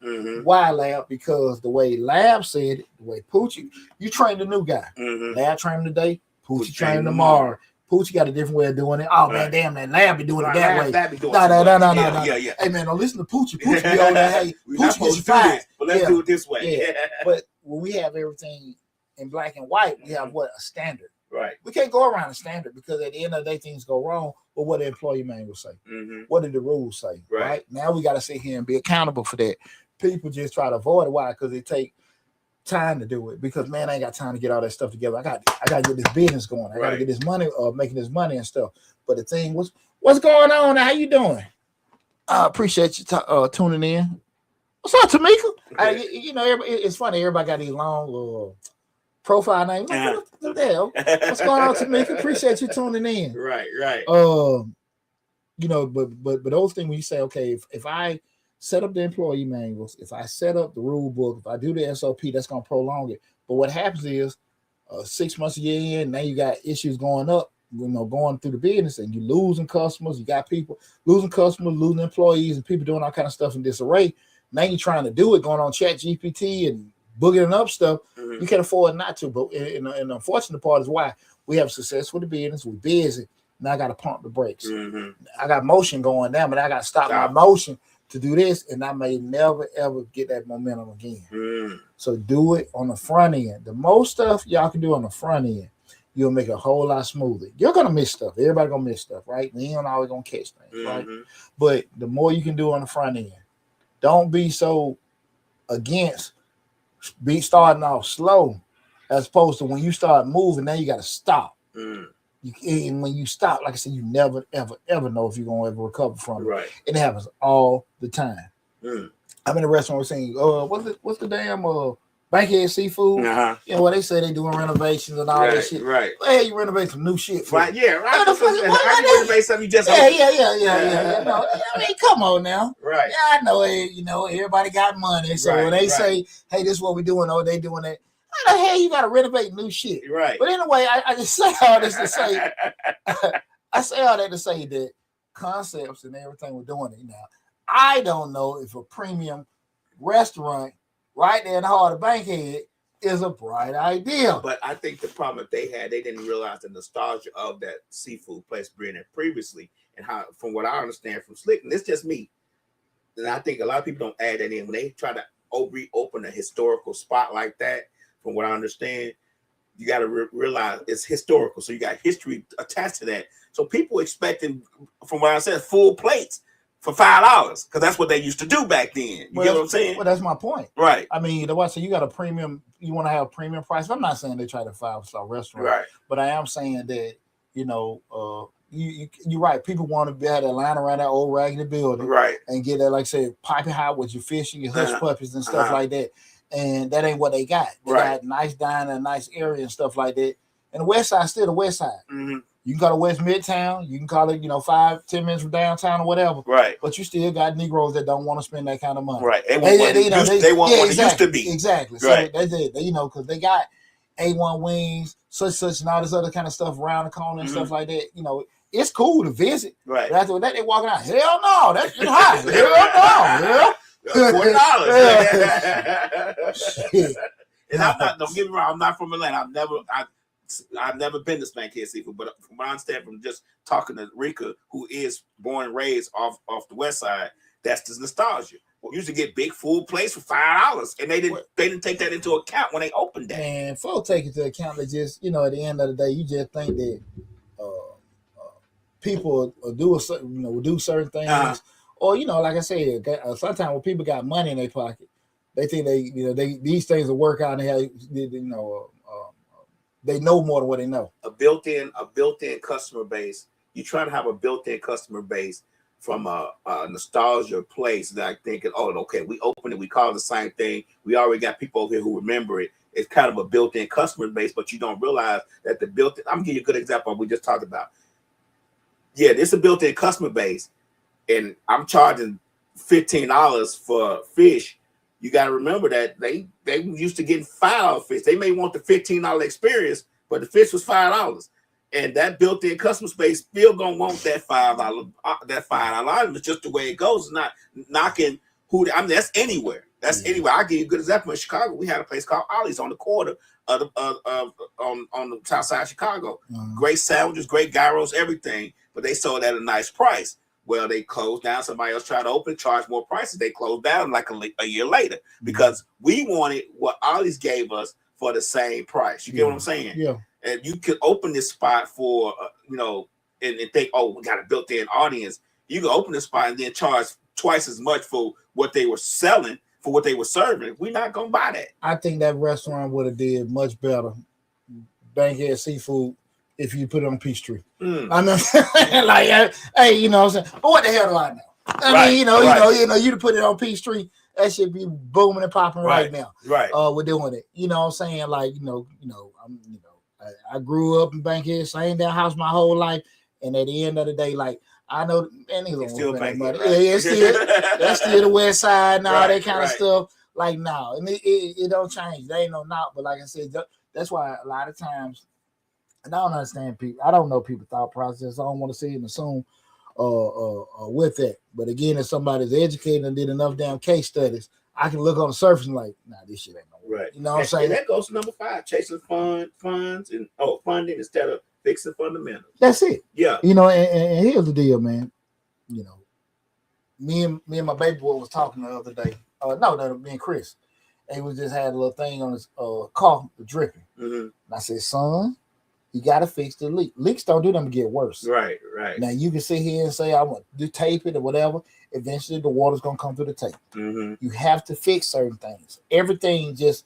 Why, Lab? Because the way Lab said it, the way Poochie, you train the new guy. Lab train him today, Poochie train him tomorrow. Poochie got a different way of doing it. Oh, man, damn, that Lab be doing it that way. No. Yeah. Hey, man, don't listen to Poochie. Poochie be on that, hey, Poochie gets fired. But let's do it this way. Yeah. But when we have everything in black and white, we have a standard. Right. We can't go around a standard because at the end of the day, things go wrong. But what the employee manual say? What did the rules say? Right. Now we got to sit here and be accountable for that. People just try to avoid it. Why? Because it take time to do it. Because man, I ain't got time to get all that stuff together. I got to get this business going. I got to get this money, making this money and stuff. But the thing was, what's going on? How you doing? I appreciate you tuning in. What's up, Tamika? It's funny. Everybody got these long profile name. What the hell? What's going on, Tamika? Appreciate you tuning in. Right. But those things when you say, okay, if I set up the employee manuals, if I set up the rule book, if I do the SOP, that's gonna prolong it. But what happens is 6 months a year in, now you got issues going up, going through the business, and you losing customers, you got people losing customers, losing employees, and people doing all kind of stuff in disarray. Now you're trying to do it, going on Chat GPT and boogering up stuff. You can't afford not to. But and the unfortunate part is why we have success with the business. We're busy. Now I got to pump the brakes. I got motion going down, but I got to stop my motion to do this, and I may never ever get that momentum again. So do it on the front end. The most stuff y'all can do on the front end. you'll make it a whole lot smoother. You're gonna miss stuff. Everybody gonna miss stuff, right? You ain't always gonna catch things, right? But the more you can do on the front end, don't be so against be starting off slow, as opposed to when you start moving, now you got to stop. And when you stop, like I said, you never, ever, ever know if you're gonna ever recover from it. Right. And it happens all the time. I'm in a restaurant saying, what's the damn Bankhead Seafood? You know what they say they doing renovations and all that shit. Right. Well, hey, you renovate some new shit. For right. Yeah. Right. I can renovate something you just. Yeah. No, I mean, come on now. Right. Yeah, I know. You know, everybody got money, so when they say, "Hey, this is what we doing," oh, they doing that. How the hell you got to renovate new shit? Right. But anyway, I just say all this to say, I say all that to say that concepts and everything we're doing it now. I don't know if a premium restaurant right there in the heart of Bankhead is a bright idea. But I think the problem that they didn't realize the nostalgia of that seafood place being there previously, and how, from what I understand from Slick, and it's just me, and I think a lot of people don't add that in when they try to reopen a historical spot like that. From what I understand, you got to realize it's historical, so you got history attached to that. So people expecting, from what I said, full plates for $5 because that's what they used to do back then. You get what I'm saying? Well, that's my point. Right. I mean, the what? So you got a premium. You want to have a premium price. I'm not saying they try to 5-star restaurant, right? But I am saying that you're right. People want to be able to line around that old raggedy building, right, and get that, like I said, piping hot with your fish and your hush puppies and stuff like that. And that ain't what they got. They got nice dining, a nice area and stuff like that. And the West Side still the West Side. You can call it West Midtown. You can call it, 5-10 minutes from downtown or whatever. Right. But you still got Negroes that don't want to spend that kind of money. Right. They want what it used to be. Exactly. Right. So that's it. Because they got A1 wings, such, and all this other kind of stuff around the corner and stuff like that. It's cool to visit. Right. But after that, they walking out. Hell no, that's just hot. Hell no. $40. And I'm not. Don't get me wrong. I'm not from Atlanta. I've never been to Bankhead Seafood, but from what I understand from just talking to Rika, who is born and raised off the West Side, that's the nostalgia. We used to get big full plates for $5, and they didn't take that into account when they opened that. And folks take into account that just at the end of the day, you just think that people will do certain things. Or like I said, sometimes when people got money in their pocket, they think these things will work out, and they have, they know more than what they know. A built-in customer base. You try to have a built-in customer base from a nostalgia place that I think, okay, we opened it, we call it the same thing. We already got people over here who remember it. It's kind of a built-in customer base, but you don't realize that I'm gonna give you a good example we just talked about. Yeah, this is a built-in customer base. And I'm charging $15 for fish. You got to remember that they used to getting $5 fish. They may want the $15 experience, but the fish was $5, and that built-in customer space still gonna want that $5. That $5 is just the way it goes. It's not knocking that's anywhere. That's anywhere. I'll give you a good example. In Chicago, we had a place called Ollie's on the corner of on the south side of Chicago. Great sandwiches, great gyros, everything, but they sold at a nice price. Well, they closed down. Somebody else tried to open, charge more prices. They closed down like a year later because we wanted what Ollie's gave us for the same price. You get what I'm saying? Yeah. And you could open this spot for, and think, we got a built-in audience. You can open this spot and then charge twice as much for what they were selling, for what they were serving. We're not going to buy that. I think that restaurant would have did much better, Bankhead Seafood, if you put it on Peachtree. I mean, like, hey, what I'm saying? But what the hell do I know? I mean, you to put it on Peachtree, that should be booming and popping right now. Right. We're doing it. You know what I'm saying? Like, I grew up in Bankhead, same damn house my whole life, and at the end of the day, like, I know, man, niggas don't want that money. Right? Yeah, that's still the West Side and all that kind of stuff. Like, no, and it don't change. They ain't no not, but like I said, that's why a lot of times. And I don't understand people. I don't know people's thought process. I don't want to say and assume with that. But again, if somebody's educated and did enough damn case studies, I can look on the surface and like, nah, this shit ain't no right. You know what I'm saying? And that goes to number 5, chasing funds and funding instead of fixing fundamentals. That's it. Yeah. And here's the deal, man. Me and my baby boy was talking the other day. Me and Chris. And he was just had a little thing on his car, dripping. And I said, son, You got to fix the leak. Leaks don't do them to get worse. Right. Now you can sit here and say I want to tape it or whatever. Eventually, the water's gonna come through the tape. Mm-hmm. You have to fix certain things. Everything just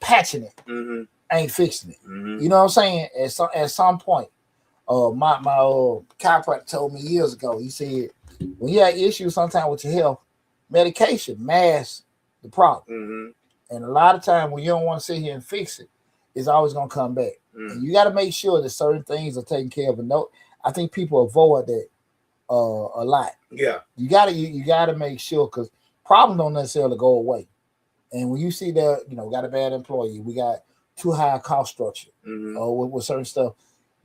patching it ain't fixing it. Mm-hmm. You know what I'm saying? At some point, my chiropractor told me years ago. He said when you have issues sometimes with your health, medication masks the problem. Mm-hmm. And a lot of time when you don't want to sit here and fix it, it's always gonna come back. And you got to make sure that certain things are taken care of. And no, I think people avoid that a lot. Yeah, you gotta make sure because problems don't necessarily go away. And when you see that, got a bad employee, we got too high a cost structure, with certain stuff.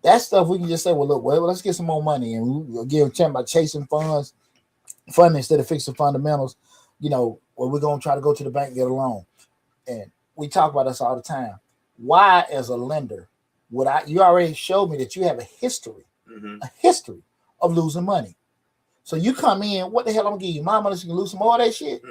That stuff we can just say, well, look, let's get some more money, and we again talking about chasing funding instead of fixing fundamentals. We're gonna try to go to the bank and get a loan, and we talk about this all the time. Why, as a lender, you already showed me that you have a history of losing money. So you come in, what the hell I'm gonna give you my money so you can lose some more of that shit?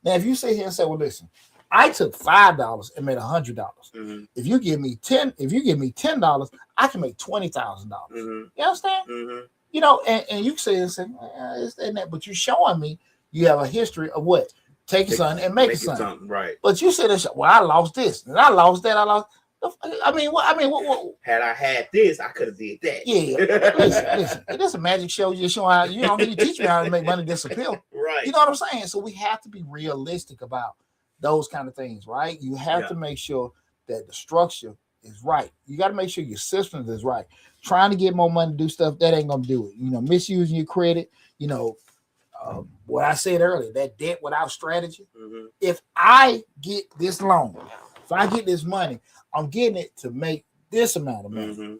Now, if you sit here and say, well, listen, I took $5 and made $100. If you give me $10, I can make $20,000. You understand? And you say and say, isn't that? But you're showing me you have a history of what? Taking something and making something. Right. But you said, well, I lost this and I lost that. What? Had I had this, I could have did that. Yeah. Listen. This is a magic show. You're showing how you teach me how to make money disappear. Right. You know what I'm saying? So we have to be realistic about those kind of things, right? You have to make sure that the structure is right. You got to make sure your systems is right. Trying to get more money to do stuff that ain't gonna do it. Misusing your credit. What I said earlier, that debt without strategy. If I get this loan, if I get this money, I'm getting it to make this amount of money.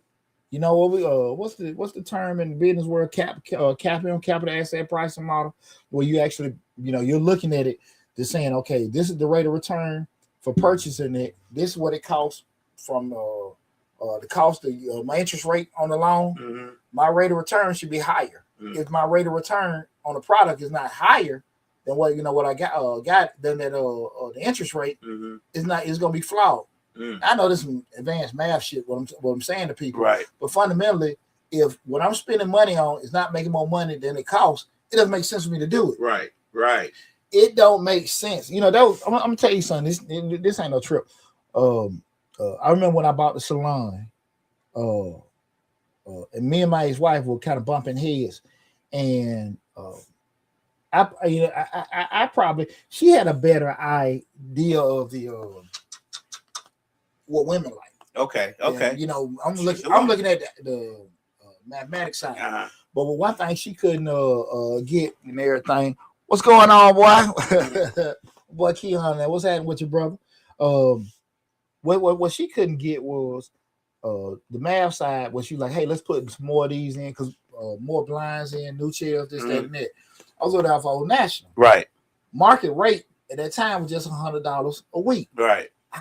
You know what what's the term in the business world? Capital asset pricing model, where you actually, you're looking at it, just saying, okay, this is the rate of return for purchasing it. This is what it costs from the cost of my interest rate on the loan. My rate of return should be higher. If my rate of return on the product is not higher than what I got then that the interest rate is gonna be flawed. I know this is some advanced math shit. What I'm saying to people, right? But fundamentally, if what I'm spending money on is not making more money than it costs, it doesn't make sense for me to do it. Right. It don't make sense. I'm gonna tell you something. This ain't no trip. I remember when I bought the salon. And me and my ex-wife were kind of bumping heads, and I probably she had a better idea of the what women like. Okay. And, I'm looking at the mathematics side, but one thing she couldn't get and everything. What's going on, boy? Boy, Keon, what's happening with your brother? What she couldn't get was the math side. Was she like, hey, let's put some more of these in because more blinds in, new chairs, this, that, and that. I was looking out for Old National. Right. Market rate at that time was just $100 a week. Right. I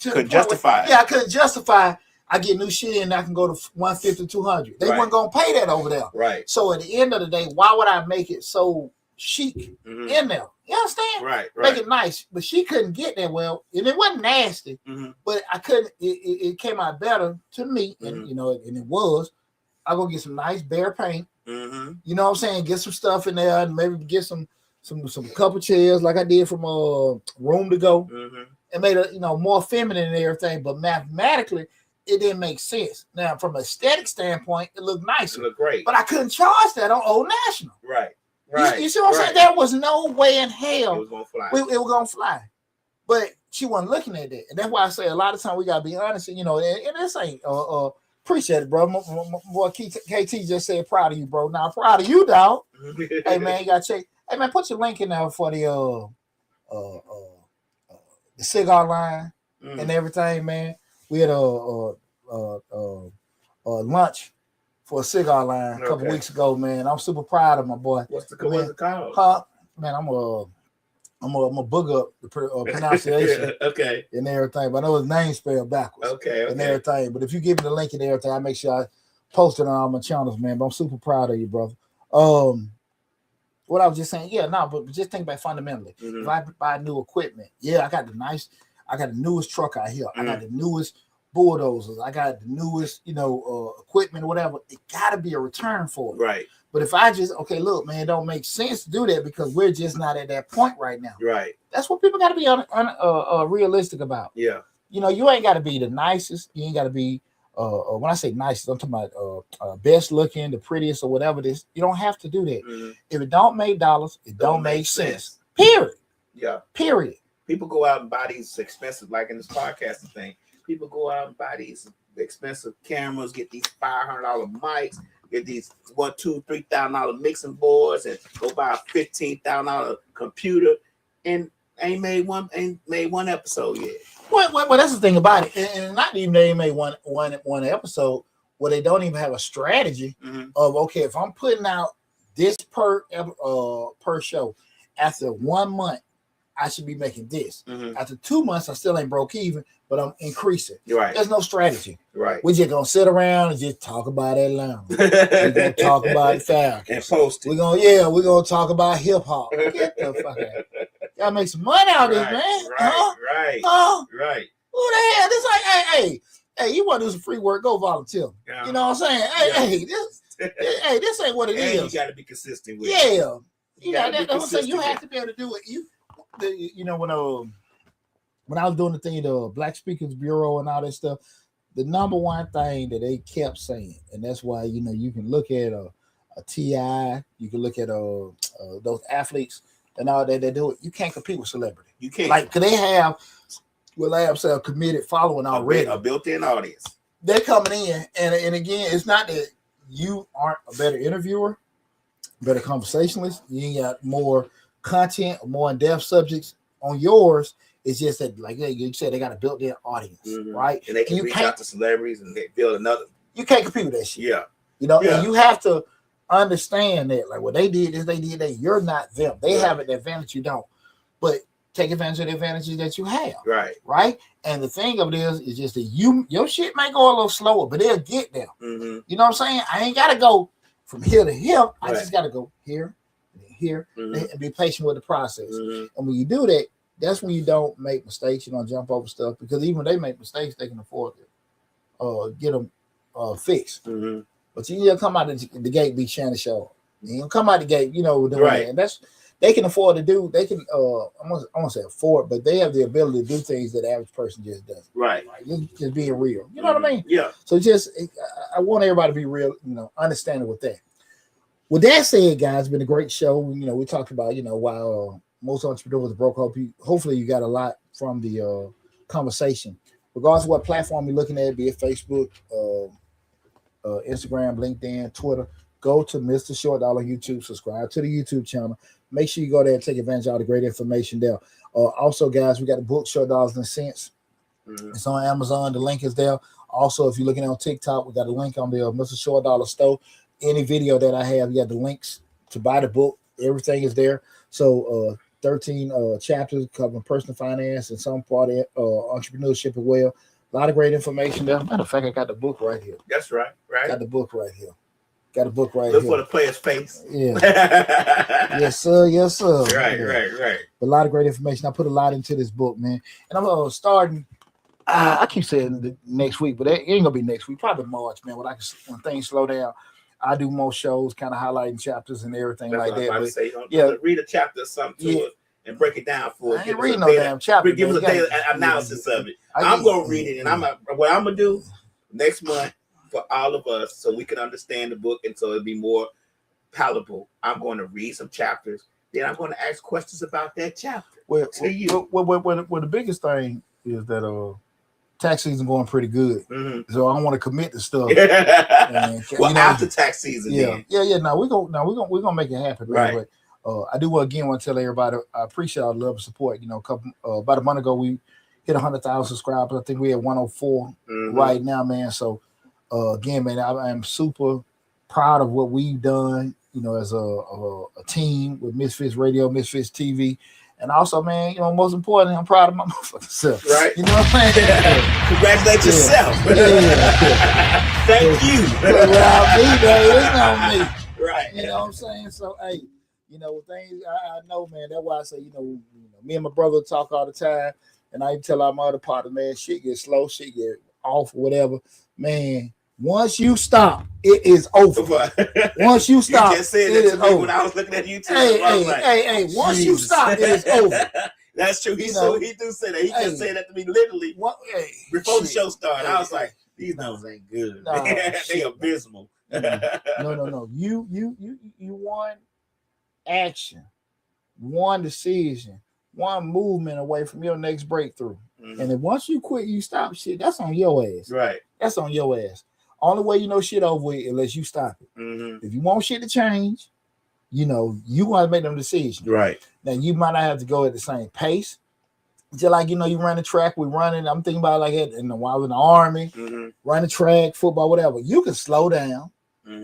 couldn't justify it. Yeah, I couldn't justify. I get new shit and I can go to 150, 200. They weren't gonna pay that over there. Right. So at the end of the day, why would I make it so chic in there? You understand? Right. Make it nice, but she couldn't get that well, and it wasn't nasty. But I couldn't. It came out better to me, and and it was. I go get some nice bare paint. You know what I'm saying? Get some stuff in there, and maybe get some couple chairs like I did from Room to Go, and made it more feminine and everything. But mathematically, it didn't make sense. Now, from an aesthetic standpoint, it looked nice. It looked great. But I couldn't charge that on Old National. Right. You see what I'm saying? There was no way in hell it was gonna fly. It was gonna fly. But she wasn't looking at that, and that's why I say a lot of times we gotta be honest. And this ain't appreciate it, bro. My boy KT just said proud of you, bro. Now proud of you, dog. Hey man, you gotta check. Hey man, put your link in there for the cigar line and everything, man. We had a lunch for a cigar line a couple weeks ago, man. I'm super proud of my boy. What's it called? Man, I'm a book up the pronunciation, and everything. But I know his name spelled backwards, and everything. But if you give me the link and everything, I make sure I post it on all my channels, man. But I'm super proud of you, brother. What I was just saying, but just think about fundamentally. If I buy new equipment, I got the newest truck out here. I got the newest bulldozers. I got the newest, equipment or whatever. It got to be a return for it. Right. But if I just, okay, look, man, it don't make sense to do that because we're just not at that point right now. Right. That's what people got to be realistic about. Yeah. You ain't got to be the nicest. You ain't got to be, when I say nicest, I'm talking about best looking, the prettiest or whatever it is. You don't have to do that. Mm-hmm. If it don't make dollars, it don't make sense. Period. Yeah. Period. People go out and buy these expensive, like in this podcasting thing, people go out and buy these expensive cameras, get these $500 mics, get these $1,000, $2,000, $3,000 mixing boards, and go buy a $15,000 computer, and ain't made one episode yet. Well, that's the thing about it, and not even they made one episode where they don't even have a strategy of, okay, if I'm putting out this per show, after 1 month, I should be making this. After 2 months, I still ain't broke even, but I'm increasing. Right. There's no strategy. Right. We're just gonna sit around and just talk about that line. We're gonna talk about it fast and post it. We're gonna talk about hip hop. Get the fuck out. Y'all make some money out of this, man. Right. Right. Who the hell? This like, hey, you want to do some free work? Go volunteer. Yeah. You know what I'm saying? This ain't what it is. You got to be consistent with it. Yeah. That's what I'm saying. You have to be able to do it. When I was doing the thing, the Black Speakers Bureau and all that stuff, the number one thing that they kept saying, and that's why you can look at a T.I., you can look at those athletes and all that they do it. You can't compete with celebrity. You can't. Like, cause they have a committed following already, a built-in audience. They're coming in, and again, it's not that you aren't a better interviewer, better conversationalist. You ain't got more content or more in-depth subjects on yours. It's just that, like you said, they got a built-in audience, right? And they can reach out to celebrities and they build another. You can't compete with that shit. Yeah. And you have to understand that, like, what they did is they did that. You're not them. They have an advantage you don't. But take advantage of the advantages that you have. Right. And the thing of it is just that your shit might go a little slower, but they'll get there. You know what I'm saying? I ain't gotta go from here to here. I just gotta go here and here and be patient with the process. And when you do that, that's when you don't make mistakes. You don't jump over stuff, because even when they make mistakes, they can afford to get them fixed. But you need to come out of the gate, be Shannon Shaw. You come out the gate, doing that. And that's, they can afford to do. They can, I won't say afford, but they have the ability to do things that the average person just doesn't. Right. Just being real. You know what I mean? Yeah. So I want everybody to be real, understanding with that. With that said, guys, it's been a great show. We talked about, while most entrepreneurs broke up, hopefully you got a lot from the conversation. Regardless of what platform you're looking at, be it Facebook, Instagram, LinkedIn, Twitter, go to Mr. Short Dollar YouTube, subscribe to the YouTube channel. Make sure you go there and take advantage of all the great information there. Also, guys, we got the book Short Dollars and Cents. It's on Amazon. The link is there. Also, if you're looking on TikTok, we got a link on the Mr. Short Dollar store. Any video that I have, you got the links to buy the book. Everything is there. So 13 chapters covering personal finance and some part of entrepreneurship as well. A lot of great information there. Matter of fact, I got the book right here. That's right. Got the book right here. Got a book right Look here. for the player's face. Yeah. Yes, sir. Right. But a lot of great information. I put a lot into this book, man. And I'm starting. I keep saying next week, but it ain't gonna be next week. Probably March, man. When things slow down, I do more shows, kind of highlighting chapters and everything. That's like that. But, read a chapter or something to it and break it down for us. I ain't reading no damn chapter. Give us a daily analysis of it. I'm gonna read it, and what I'm gonna do next month for all of us, so we can understand the book and so it'll be more palatable. I'm going to read some chapters, then I'm going to ask questions about that chapter. Well, the biggest thing is that tax season going pretty good, so I don't want to commit to stuff. After tax season, No, we're gonna make it happen, right? But I do want to tell everybody I appreciate all the love and support. About a month ago we hit 100,000 subscribers. I think we at 104 right now, man. So again, man, I am super proud of what we've done. As a team with Misfits Radio, Misfits TV. And also, man, most importantly, I'm proud of my motherfucking self. Right. You know what I'm saying? Congratulate yourself. Thank you. Without me, man, it's not me. Right. You know what I'm saying? So, hey, things I know, man. That's why I say, me and my brother talk all the time. And I tell our other partners, man, shit gets slow, shit get off or whatever, man. Once you stop, it is over. Once you stop, you just said it that is to me over. when I was looking at YouTube. Hey, once you stop, it is over. That's true. He do say that. He just said that to me literally before the show started. I was like, these numbers ain't good. They abysmal. No. You want action, one decision, one movement away from your next breakthrough. Mm-hmm. And if once you quit, you stop shit, that's on your ass. Right. That's on your ass. Only way you know shit over with unless you stop it. Mm-hmm. If you want shit to change, you want to make them decisions. Right. Now you might not have to go at the same pace. Just like, you run the track, we running. I'm thinking about like it while I was in the army, run the track, football, whatever. You can slow down,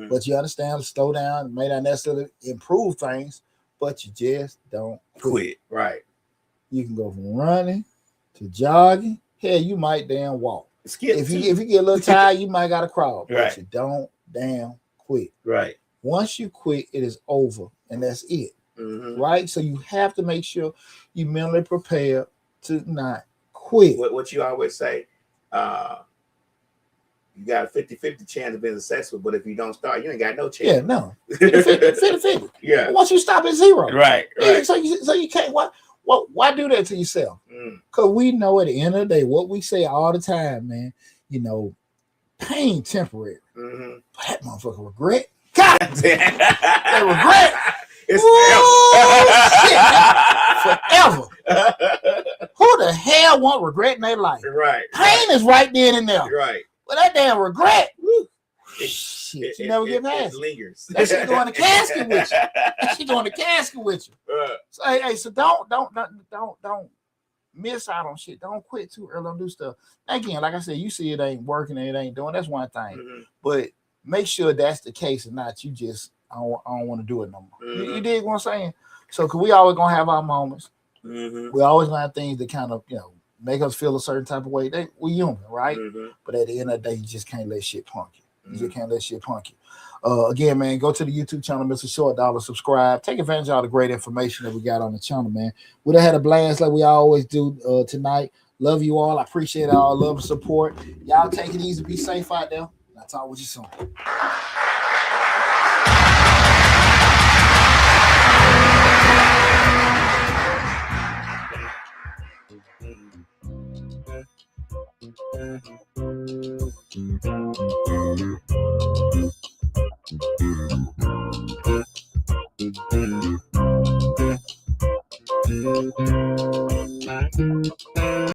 but you understand to slow down. It may not necessarily improve things, but you just don't quit. Right. You can go from running to jogging. Hell, you might damn walk. If you get a little tired, you might gotta crawl. But you don't damn quit. Right. Once you quit, it is over, and that's it. Mm-hmm. Right. So you have to make sure you mentally prepare to not quit. What you always say, you got a 50-50 chance of being successful, but if you don't start, you ain't got no chance. Yeah, no. 50-50. Yeah. But once you stop, it's zero. Right. Yeah, so you can't. Why do that to yourself? Because we know at the end of the day, what we say all the time, man, pain temporary. Mm-hmm. But that motherfucker regret. God damn. That regret. It's forever. Who the hell want regret in their life? Right. Pain is right then and there. Right. But that damn regret, shit, you never get past. It lingers. That shit going to casket with you. That shit going to casket with you. So don't miss out on shit. Don't quit too early on do stuff. Again, like I said, you see it ain't working and it ain't doing. That's one thing. Mm-hmm. But make sure that's the case and not you just I don't want to do it no more. Mm-hmm. You dig what I'm saying? So cause we always gonna have our moments. Mm-hmm. We always gonna have things that kind of make us feel a certain type of way. We human, right? Mm-hmm. But at the end of the day, you just can't let shit punk you. You just can't let shit punk you. Again, man, go to the YouTube channel, Mr. Short Dollar, subscribe. Take advantage of all the great information that we got on the channel, man. We done had a blast like we always do tonight. Love you all. I appreciate all love and support. Y'all take it easy. Be safe out there. I'll talk with you soon.